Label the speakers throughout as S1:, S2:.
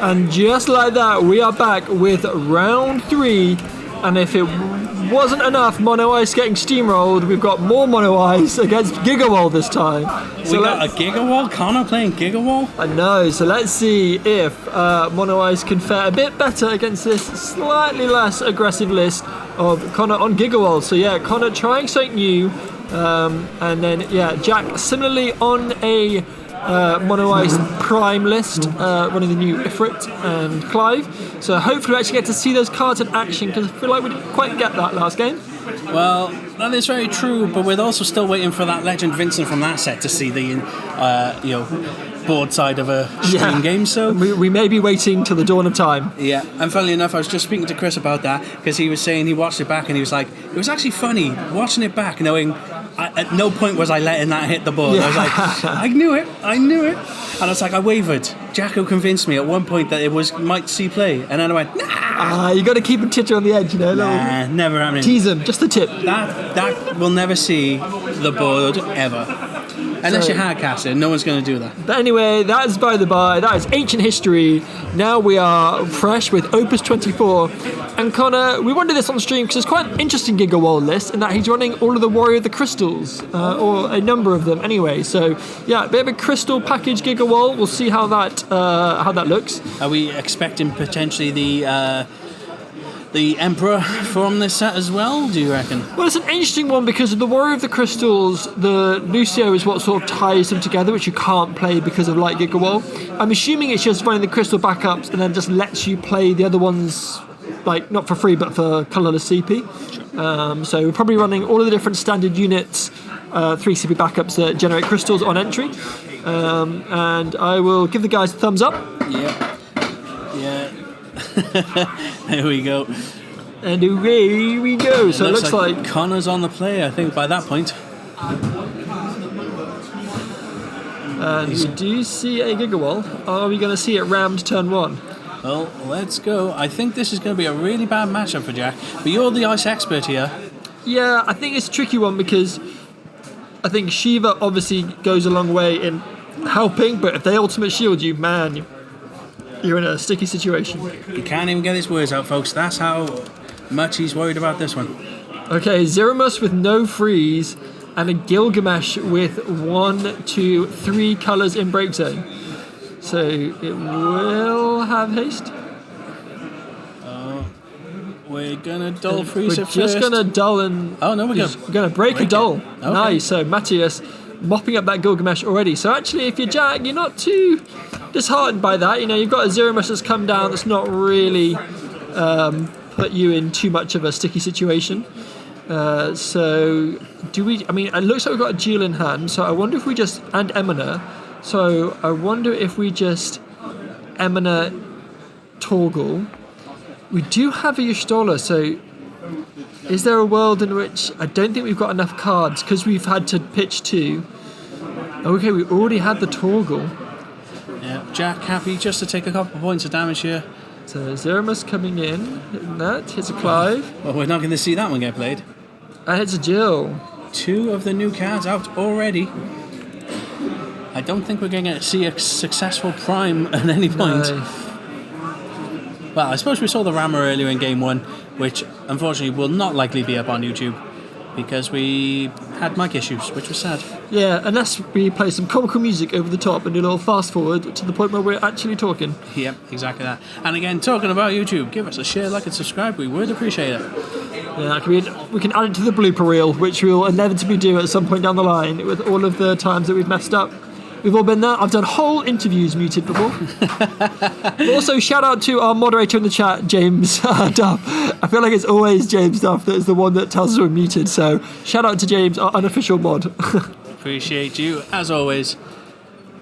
S1: And just like that, we are back with round 3. And if it wasn't enough Mono Ice getting steamrolled, we've got more Mono Ice against GigaWall this time.
S2: So we got a GigaWall? Connor playing GigaWall?
S1: I know, so let's see if Mono Ice can fare a bit better against this slightly less aggressive list of Connor on GigaWall. So yeah, Connor trying something new. And then, yeah, Jack similarly on a Mono Ice Prime list, running the new Ifrit and Clive. So hopefully we actually get to see those cards in action, because I feel like we didn't quite get that last game.
S2: Well, that is very true, but we're also still waiting for that Legend Vincent from that set to see the board side of a stream game. So
S1: we may be waiting till the dawn of time.
S2: Yeah, and funnily enough, I was just speaking to Chris about that, because he was saying he watched it back and he was like, it was actually funny watching it back, knowing at no point was I letting that hit the board. I was like, I knew it. And I was like, I wavered. Jacko convinced me at one point that it might see play, and then I went, nah.
S1: You got to keep a titter on the edge,
S2: Nah, never happening.
S1: Tease him, just the tip.
S2: That will never see the board ever. Unless you hard cast it, no one's going to do that.
S1: But anyway, that is by the by. That is ancient history. Now we are fresh with Opus 24. And Connor, we wanted this on stream because it's quite an interesting GigaWall list in that he's running all of the Warrior of the Crystals, or a number of them anyway. So yeah, a bit of a crystal package GigaWall. We'll see how that looks.
S2: Are we expecting potentially the Emperor from this set as well, do you reckon?
S1: Well, it's an interesting one because of the Warrior of the Crystals, the Lucio is what sort of ties them together, which you can't play because of Light GigaWall. I'm assuming it's just running the crystal backups and then just lets you play the other ones, like, not for free, but for colourless CP. So we're probably running all of the different standard units, 3 CP backups that generate crystals on entry. And I will give the guys a thumbs up.
S2: Yeah. There we go.
S1: And away we go. So it looks like
S2: Connor's on the play, I think, by that point.
S1: And we do see a GigaWall. Are we going to see it rammed turn 1?
S2: Well, let's go. I think this is going to be a really bad matchup for Jack. But you're the ice expert here.
S1: Yeah, I think it's a tricky one because I think Shiva obviously goes a long way in helping, but if they ultimate shield you, man, you're in a sticky situation.
S2: He can't even get his words out, folks. That's how much he's worried about this one.
S1: Okay, Zeromus with no freeze and a Gilgamesh with 1, 2, 3 colours in break zone. So it will have haste.
S2: We're gonna dull freeze it first.
S1: We're just gonna dull and...
S2: Oh no, we're
S1: gonna break a dull.
S2: Okay.
S1: Nice. So Matthias mopping up that Gilgamesh already. So actually, if you're Jack, you're not too disheartened by that. You know, you've got a Zeromus that's come down that's not really put you in too much of a sticky situation. So do we? I mean, it looks like we've got a Jewel in hand. So I wonder if we just and Emina. So I wonder if we just Emina Torgal. We do have a Y'shtola, so is there a world in which I don't think we've got enough cards because we've had to pitch 2? Okay, we already had the Torgal.
S2: Yeah, Jack happy just to take a couple of points of damage here.
S1: So Zeromus coming in, hitting that, hits a Clive.
S2: Well, we're not going to see that one get played.
S1: And hits a Jill.
S2: 2 of the new cards out already. I don't think we're going to see a successful Prime at any point.
S1: No.
S2: Well, I suppose we saw the Rammer earlier in Game 1, which unfortunately will not likely be up on YouTube because we had mic issues, which was sad.
S1: Yeah, unless we play some comical music over the top and do a little fast forward to the point where we're actually talking.
S2: Yep, exactly that. And again, talking about YouTube, give us a share, like and subscribe. We would appreciate it.
S1: Yeah, we can add it to the blooper reel, which we'll inevitably do at some point down the line with all of the times that we've messed up. We've all been there. I've done whole interviews muted before. Also, shout out to our moderator in the chat, James Duff. I feel like it's always James Duff that is the one that tells us we're muted. So shout out to James, our unofficial mod.
S2: Appreciate you, as always.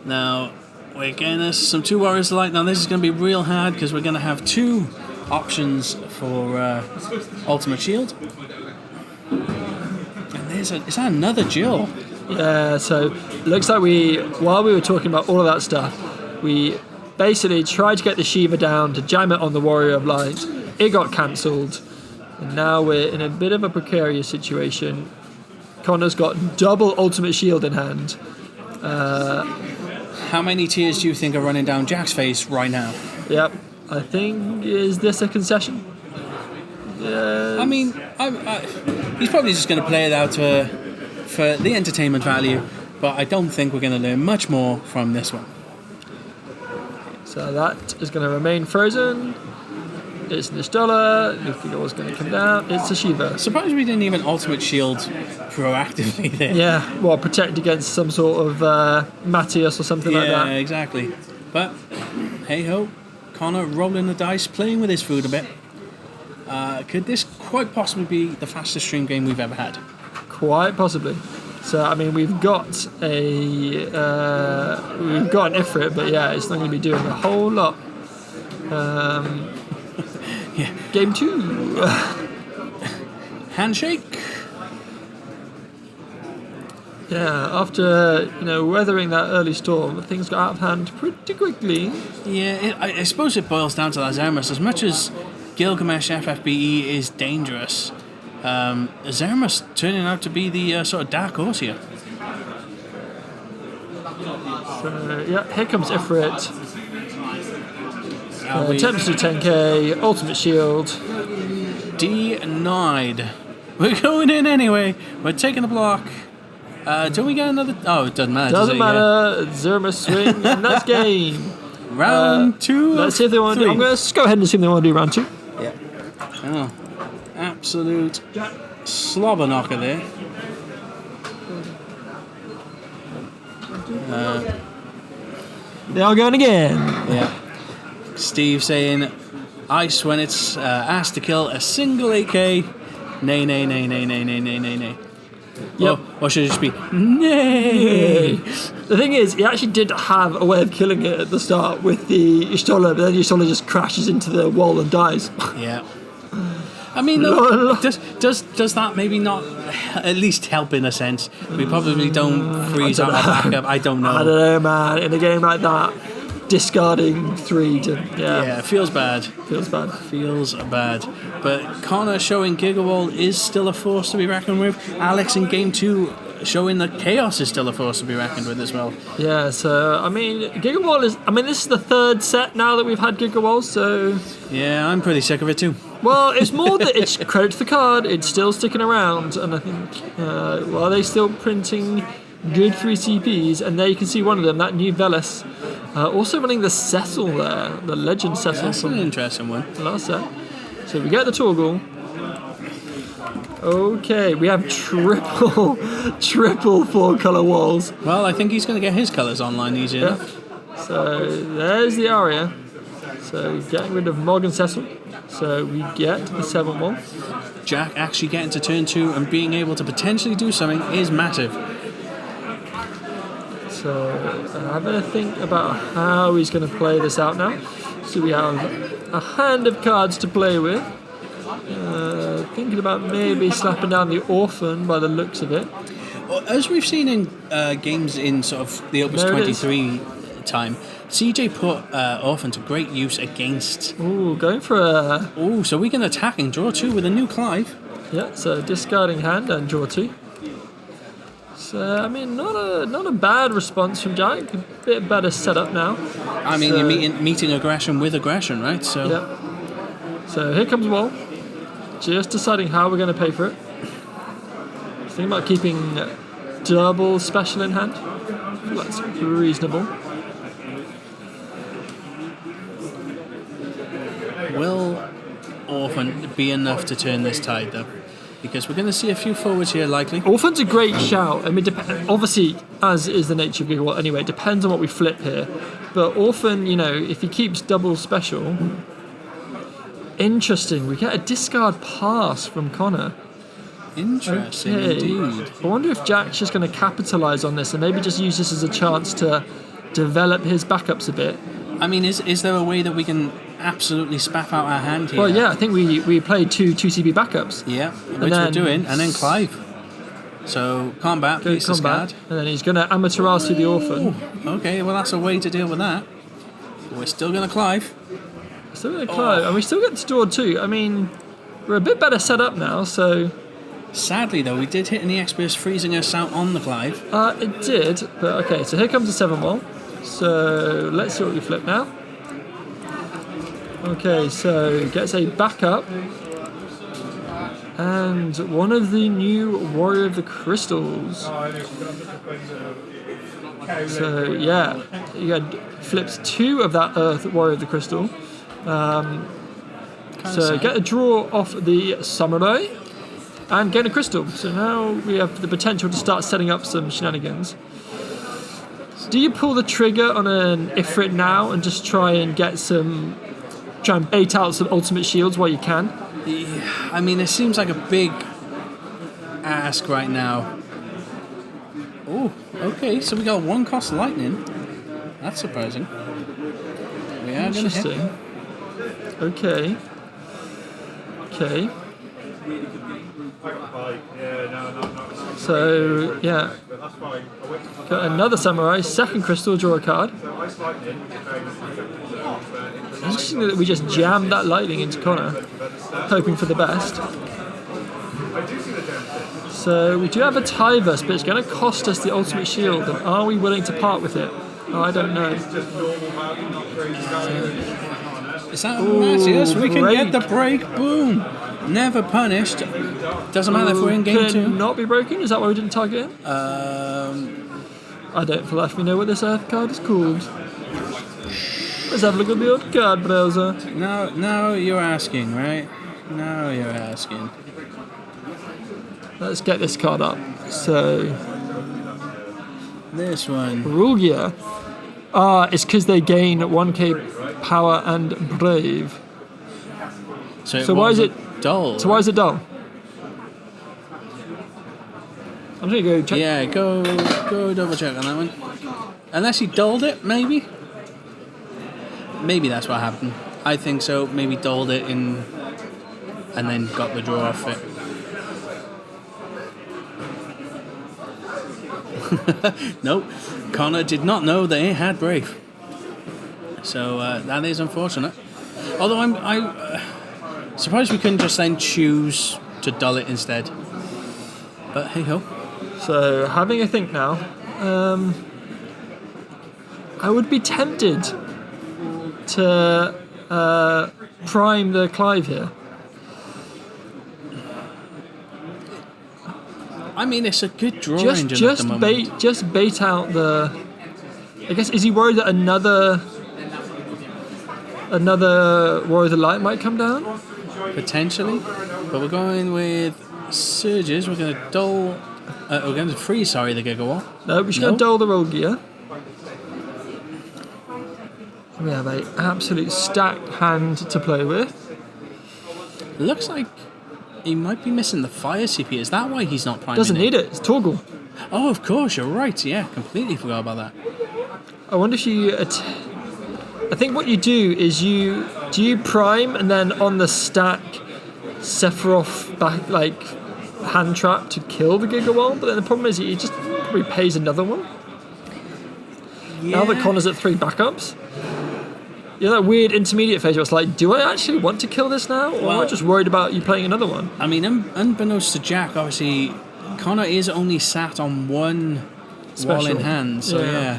S2: Now, we're getting us some 2 Warriors of Light. Now, this is going to be real hard because we're going to have 2 options for Ultimate Shield. And is that another Jill?
S1: Yeah, so it looks like while we were talking about all of that stuff, we basically tried to get the Shiva down to jam it on the Warrior of Light. It got cancelled, and now we're in a bit of a precarious situation. Connor's got double Ultimate Shield in hand.
S2: How many tears do you think are running down Jack's face right now?
S1: Yep. I think, is this a concession?
S2: I mean, he's probably just going to play it out for the entertainment value, but I don't think we're going to learn much more from this one.
S1: So that is going to remain frozen. It's Nishdala. Nuclear is going to come down. It's a Shiva.
S2: Surprised we didn't even ultimate shield proactively there.
S1: Yeah, well, protect against some sort of Matthias or something like that.
S2: Yeah, exactly. But hey ho, Connor rolling the dice, playing with his food a bit. Could this quite possibly be the fastest stream game we've ever had?
S1: Quite possibly. So I mean, we've got an Ifrit, but yeah, it's not going to be doing a whole lot.
S2: Yeah.
S1: Game 2.
S2: Handshake.
S1: Yeah, after weathering that early storm, things got out of hand pretty quickly.
S2: Yeah, I suppose it boils down to that Zermus. As much as Gilgamesh FFBE is dangerous, Zermus turning out to be the sort of dark horse here.
S1: So yeah, here comes Ifrit. Attempts to 10k, ultimate shield.
S2: Denied. We're going in anyway. We're taking the block. Do we get another? Oh, it doesn't matter.
S1: Doesn't matter. Zermus swing, and that's game.
S2: Round 2.
S1: Let's see if they want to. I'm going to go ahead and assume they want to do round 2.
S2: Yeah. Oh, absolute slobber knocker there.
S1: They are going again.
S2: Yeah. Steve saying, ice when it's asked to kill a single AK. Nay, nay, nay, nay, nay, nay, nay, nay, nay.
S1: Yep.
S2: Or should it just be nay?
S1: The thing is, he actually did have a way of killing it at the start with the Ishtola, but then Ishtola just crashes into the wall and dies.
S2: Yeah. I mean, does that maybe not at least help in a sense? We probably don't freeze out our backup. I don't know.
S1: I don't know, man. In a game like that, discarding 3 to...
S2: Yeah, it feels bad.
S1: Feels bad.
S2: Feels bad. But Connor showing Gigawall is still a force to be reckoned with. Alex in game 2 showing that Chaos is still a force to be reckoned with as well.
S1: Yeah, so, I mean, Gigawall is... I mean, this is the 3rd set now that we've had Gigawall, so...
S2: Yeah, I'm pretty sick of it too.
S1: Well, it's more that it's credit to the card, it's still sticking around, and I think, while they're still printing good 3 CPs, and there you can see one of them, that new Velas, also running the Cecil there, the Legend Cecil.
S2: That's an interesting one.
S1: Last set. So we get the Torgal. Okay, we have triple 4-colour walls.
S2: Well, I think he's going to get his colours online easy enough.
S1: So there's the Aria. So getting rid of Morgan Cecil. So we get the 7 wall.
S2: Jack actually getting to turn 2 and being able to potentially do something is massive.
S1: So having a think about how he's going to play this out now. So we have a hand of cards to play with. Thinking about maybe slapping down the Orphan by the looks of it.
S2: Well, as we've seen in games in sort of the Opus 23 time, CJ put Orphan to great use against...
S1: Ooh, going for a...
S2: Ooh, so we can attack and draw 2 with a new Clive.
S1: Yeah, so discarding hand and draw 2. So, I mean, not a bad response from Jack. A bit better setup now.
S2: I mean,
S1: so,
S2: you're meeting aggression with aggression, right? So.
S1: Yeah. So here comes Wall. Just deciding how we're going to pay for it. Thinking about keeping double special in hand. That's reasonable.
S2: Will Orphan be enough to turn this tide, though? Because we're going to see a few forwards here, likely.
S1: Orphan's a great shout. I mean, obviously, as is the nature of Gigawall anyway, it depends on what we flip here. But Orphan, if he keeps double special... Interesting. We get a discard pass from Connor.
S2: Interesting,
S1: okay.
S2: Indeed.
S1: I wonder if Jack's just going to capitalise on this and maybe just use this as a chance to develop his backups a bit.
S2: I mean, is there a way that we can absolutely spaff out our hand here?
S1: Well, yeah, I think we played two CB backups.
S2: Yeah, which we're doing, and then Clive. So, combat, please discard.
S1: And then he's going to Amaterasu the Orphan.
S2: Okay, well, that's a way to deal with that. We're still going to Clive.
S1: Still going to Clive, and we still get to draw 2. I mean, we're a bit better set up now, so...
S2: Sadly, though, we did hit an EX freezing us out on the Clive.
S1: It did, but okay, so here comes the 7 wall. So let's see what we flip now. Okay, so gets a backup. And one of the new Warrior of the Crystals. So yeah, you had flipped 2 of that Earth Warrior of the Crystal. So get a draw off the Samurai and gain a crystal. So now we have the potential to start setting up some shenanigans. Do you pull the trigger on an Ifrit now and just try and bait out some ultimate shields while you can?
S2: Yeah, I mean, it seems like a big ask right now. Oh, okay, so we got 1 cost lightning. That's surprising. We are going to hit.
S1: Okay. So, yeah. Got another Samurai, 2nd crystal, draw a card. Interesting that we just jammed that lightning into Connor, hoping for the best. So we do have a Tyvus, but it's going to cost us the ultimate shield, and are we willing to part with it? Oh, I don't know.
S2: Is that Matthias? We can get the break. Boom. Never punished. Doesn't matter if we're in game 2.
S1: Not be broken? Is that why we didn't target him? I don't for life me know what this Earth card is called. Let's have a look at the old card browser.
S2: Now you're asking, right? Now you're asking.
S1: Let's get this card up. So
S2: this one.
S1: Rule gear. It's because they gain 1k power and brave.
S2: So why is it dull?
S1: So why is it dull? I'm gonna go check.
S2: Yeah, go double check on that one. Unless he dulled it, maybe. Maybe that's what happened. I think so. Maybe dulled it and then got the draw off it. Nope. Connor did not know they had brave. So that is unfortunate. Although I suppose we couldn't just then choose to dull it instead. But hey ho.
S1: So having a think now, I would be tempted to prime the Clive here.
S2: I mean, it's a good draw engine at the moment.
S1: Just bait out the. I guess, is he worried that another Warrior of the Light might come down?
S2: Potentially, but we're going with Surges. We're going to dull. We're going to freeze. Sorry, the Gigawall.
S1: No, we're just going to dull the roll gear. We have an absolute stacked hand to play with.
S2: Looks like he might be missing the fire CP. Is that why he's not priming?
S1: Doesn't need it. It's toggle.
S2: Oh, of course, you're right. Yeah, completely forgot about that.
S1: I wonder if you. I think what you do is you prime and then on the stack, Sephiroth back hand trap to kill the Gigawall. But then the problem is he just probably pays another one. Yeah. Now that Connor's at 3 backups. Yeah, that weird intermediate phase where it's like, do I actually want to kill this now? Or am I just worried about you playing another one?
S2: I mean, unbeknownst to Jack, obviously, Connor is only sat on 1 wall in hand. So, yeah.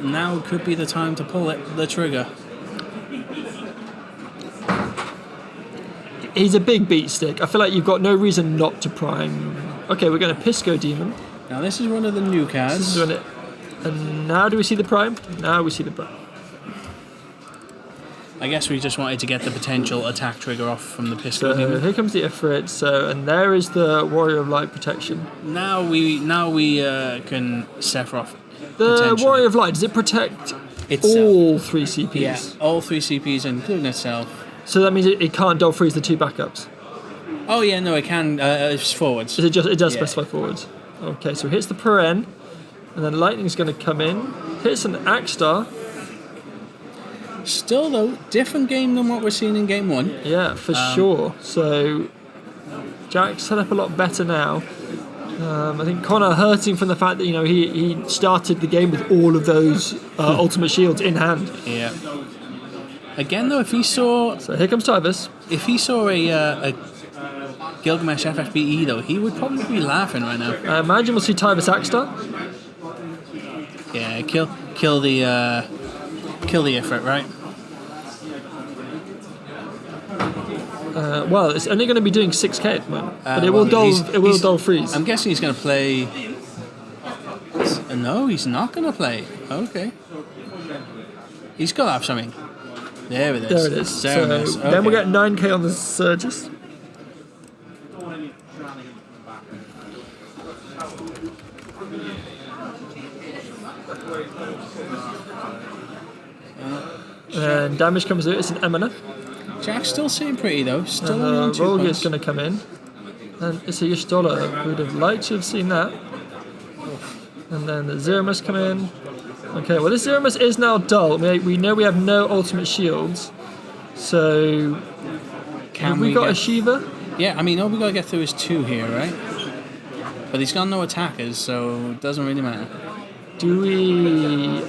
S2: Now could be the time to pull the trigger.
S1: He's a big beat stick. I feel like you've got no reason not to prime. Okay, we're going to Pisco Demon.
S2: Now, this is one of the new cards.
S1: And now do we see the prime? Now we see the prime.
S2: I guess we just wanted to get the potential attack trigger off from the Pisco Demon.
S1: Here comes the Ifrit. And there is the Warrior of Light protection.
S2: Now we can Sephiroth.
S1: The Warrior of Light, does it protect all 3 CPs?
S2: Yeah, all 3 CPs, including itself.
S1: So that means it can't dull freeze the 2 backups?
S2: Oh yeah, no, it can. It's forwards.
S1: It does specify forwards. Okay, so it hits the Peren, and then Lightning's going to come in. Hits an Axstar.
S2: Still though, different game than what we're seeing in game 1.
S1: Yeah, for sure. So Jack's set up a lot better now. I think Connor hurting from the fact that he started the game with all of those ultimate shields in hand.
S2: Yeah. Again though, if he saw...
S1: So here comes Tyvus.
S2: If he saw a Gilgamesh FFBE though, he would probably be laughing right now.
S1: I imagine we'll see Tyvus Axstar.
S2: Yeah, kill the Ifrit, right?
S1: Well, it's only going to be doing 6k at the moment, but it
S2: well,
S1: will dull freeze.
S2: I'm guessing he's going to play. No, he's not going to play. Okay. He's got to have something. There it is.
S1: There it is.
S2: Zeramus.
S1: So then we'll get 9k on the Surges. And damage comes out. It's an Eminer.
S2: Jack's still sitting pretty though. Still
S1: And
S2: on 2
S1: Rogue
S2: points.
S1: is going to come in. And it's a Y'shtola. We'd have liked to have seen that. And then the Zeramus come in. Okay, well this Zeramus is now dull. We know we have no ultimate shields. So have we got a Shiva?
S2: Yeah, I mean all we got to get through is 2 here, right? But he's got no attackers, so it doesn't really matter.
S1: Do we...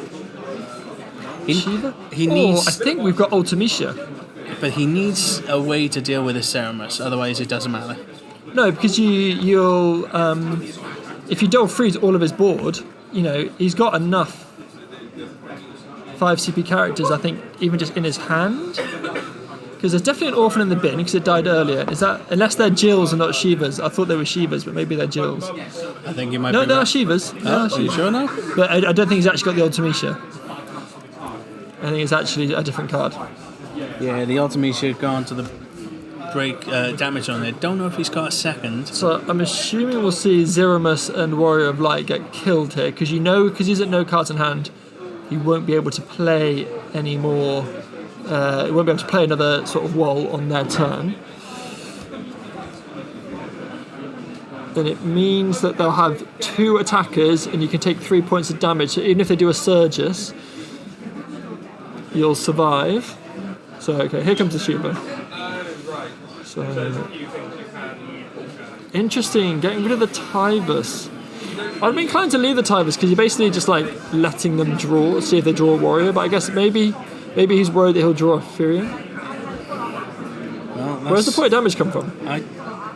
S1: Shiva?
S2: He needs...
S1: I think we've got Ultimecia.
S2: But he needs a way to deal with his Ceramus, otherwise it doesn't matter.
S1: No, because you'll if you don't freeze all of his board, he's got enough 5 CP characters, I think, even just in his hand. Because there's definitely an Orphan in the bin because it died earlier. Is that unless they're Jills and not Shivas? I thought they were Shivas, but maybe they're Jills.
S2: I think you might.
S1: No,
S2: be
S1: they are
S2: right.
S1: Shivas.
S2: Are you sure now?
S1: But I don't think he's actually got the Ultimecia. I think it's actually a different card.
S2: Yeah, the Ultimecia gone to the break damage on it. Don't know if he's got a second.
S1: So I'm assuming we'll see Zeramus and Warrior of Light get killed here because because he's at no cards in hand, he won't be able to play any more. He won't be able to play another sort of wall on their turn. Then it means that they'll have 2 attackers and you can take 3 points of damage. So even if they do a Surges, you'll survive. So, okay, here comes the Shiva. So, interesting, getting rid of the Tivus. I'd be inclined to leave the Tivus because you're basically just like letting them draw, see if they draw a warrior, but I guess maybe he's worried that he'll draw a Furion.
S2: Well,
S1: Where's the point of damage come from?
S2: I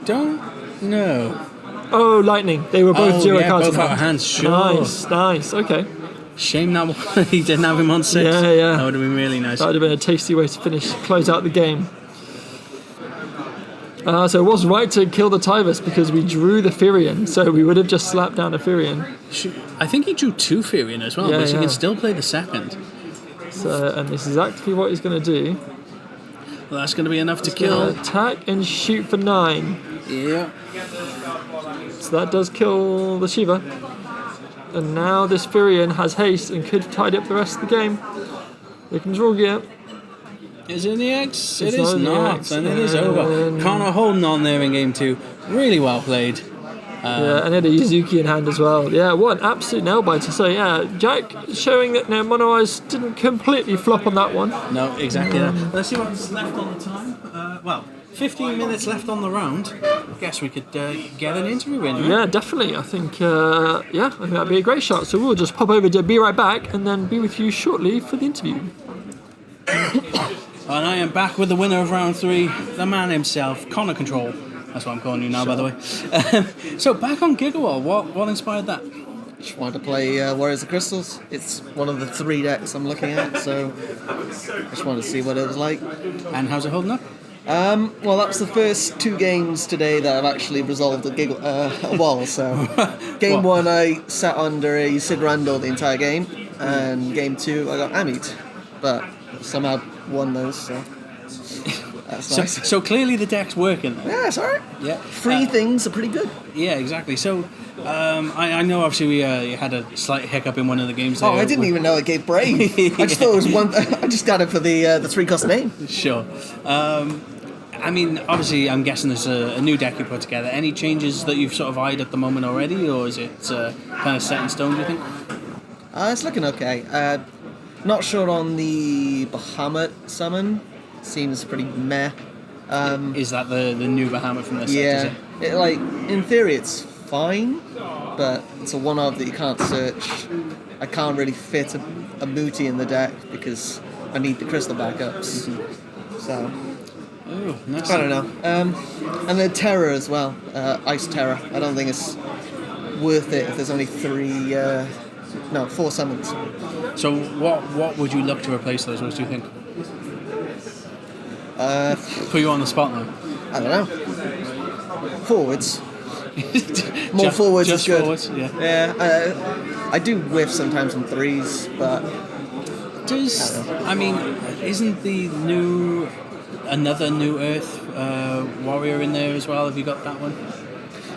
S2: don't know.
S1: Oh, lightning. They were both 0 cards
S2: both
S1: in
S2: out of
S1: hand.
S2: hands, sure.
S1: Nice, okay.
S2: Shame that he didn't have him on 6.
S1: Yeah.
S2: That would have been really nice.
S1: That would have been a tasty way to close out the game. So it was right to kill the Tivus because we drew the Furion, so we would have just slapped down a Furion.
S2: I think he drew 2 Furion as well, but he can still play the second.
S1: So, and this is exactly what he's going to do.
S2: Well, that's going to be enough to kill.
S1: Attack and shoot for 9.
S2: Yeah.
S1: So that does kill the Shiva. And now this Furion has haste and could tidy up the rest of the game. Here comes Rogia.
S2: Is it in the X?
S1: It's
S2: It is
S1: not in the
S2: not,
S1: X.
S2: and it is over. Connor holding on there in game 2. Really well played.
S1: Yeah, and had a Yuzuki in hand as well. Yeah, what an absolute nail biter. So yeah, Jack showing that Mono Eyes didn't completely flop on that one.
S2: No, exactly that. Let's see what's left on the time. 15 minutes left on the round. I guess we could get an interview in, right?
S1: Yeah, definitely. I think that'd be a great shot. So we'll just pop over to Be Right Back and then be with you shortly for the interview.
S2: And I am back with the winner of round 3, the man himself, Connor Control. That's what I'm calling you now, by the way. So back on Gigawall, what inspired that?
S3: Just wanted to play Warriors of Crystals. It's one of the 3 decks I'm looking at, so I just wanted to see what it was like.
S2: And how's it holding up?
S3: Well, that's the first 2 games today that I've actually resolved a wall. So, game 1 I sat under a Sid Randall the entire game, and game 2 I got Amit, but somehow won those. So that's nice.
S2: So clearly the deck's working.
S3: Yeah, it's alright.
S2: Yeah.
S3: 3 things are pretty good.
S2: Yeah, exactly. So I know obviously we had a slight hiccup in one of the games there.
S3: Oh, I didn't even know it gave Brave. I just thought it was one. I just got it for the 3-cost name.
S2: Sure. I mean, obviously, I'm guessing there's a new deck you put together. Any changes that you've sort of eyed at the moment already, or is it kind of set in stone, do you think?
S3: It's looking okay. Not sure on the Bahamut summon. Seems pretty meh.
S2: Is that the new Bahamut from this set,
S3: Yeah.
S2: is it?
S3: In theory, it's fine, but it's a one-of that you can't search. I can't really fit a Mooty in the deck because I need the crystal backups. So...
S2: Oh, nice.
S3: I don't know. And then Terror as well. Ice Terror. I don't think it's worth it if there's only 4 summons.
S2: So what would you look to replace those with, do you think? Put you on the spot now.
S3: I don't know. Forwards. More forwards
S2: just
S3: is good.
S2: Forwards, yeah.
S3: Yeah, I do whiff sometimes on threes, but
S2: Isn't the another New Earth warrior in there as well? Have you got that one?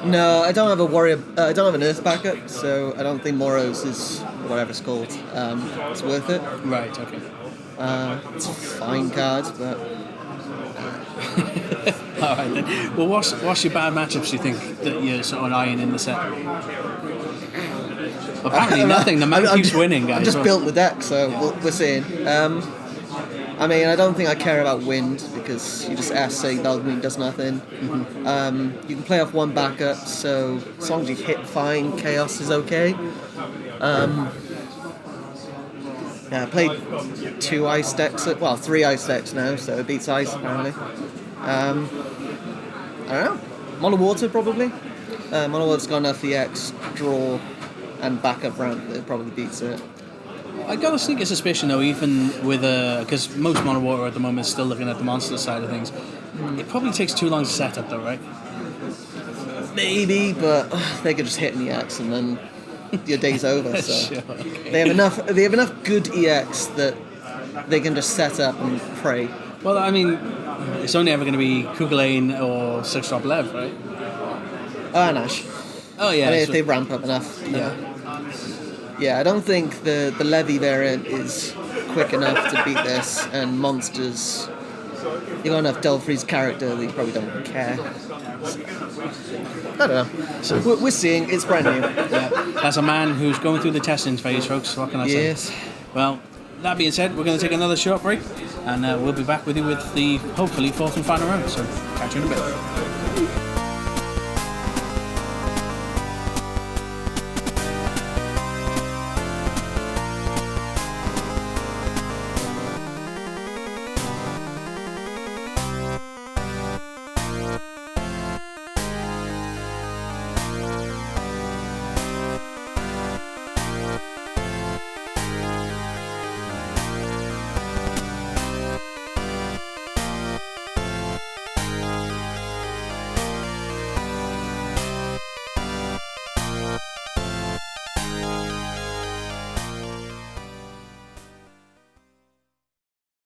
S3: no, I don't have a warrior. I don't have an earth backup, so I don't think Moros is whatever it's called. It's worth it.
S2: Right. Okay.
S3: It's fine cards, but
S2: All right then. Well, what's your bad matchups? Do you think that you're sort of eyeing in the set? Apparently nothing. The man keeps winning, guys.
S3: I'm just built the deck, so we're seeing. I mean, I don't think I care about wind because you just say Dogmeat does nothing. You can play off one backup, so as long as you hit fine, chaos is okay. Yeah, I played 2 ice decks, 3 ice decks now, so it beats ice apparently. I don't know. Mono Water probably. Mono Water's got enough EX, draw, and backup ramp that it probably beats it.
S2: I got a sneaky suspicion though, even with because most Mono Water at the moment is still looking at the monster side of things. It probably takes too long to set up though, right?
S3: Maybe, but they could just hit an EX and then your day's over. So
S2: Sure, okay.
S3: they have enough good EX that they can just set up and pray.
S2: Well, I mean, it's only ever going to be Kukulane or 6-drop Lev, right?
S3: Nash.
S2: Oh yeah.
S3: I mean, if they ramp up enough.
S2: Yeah.
S3: Yeah, I don't think the Levy variant is quick enough to beat this, and monsters. You got enough Delphi's character that you probably don't care. I don't know. So we're seeing it's brand new.
S2: Yeah. That's a man who's going through the testing phase, folks. What can I say?
S3: Yes.
S2: Well, that being said, we're going to take another short break, and we'll be back with you with the hopefully fourth and final round. So catch you in a bit.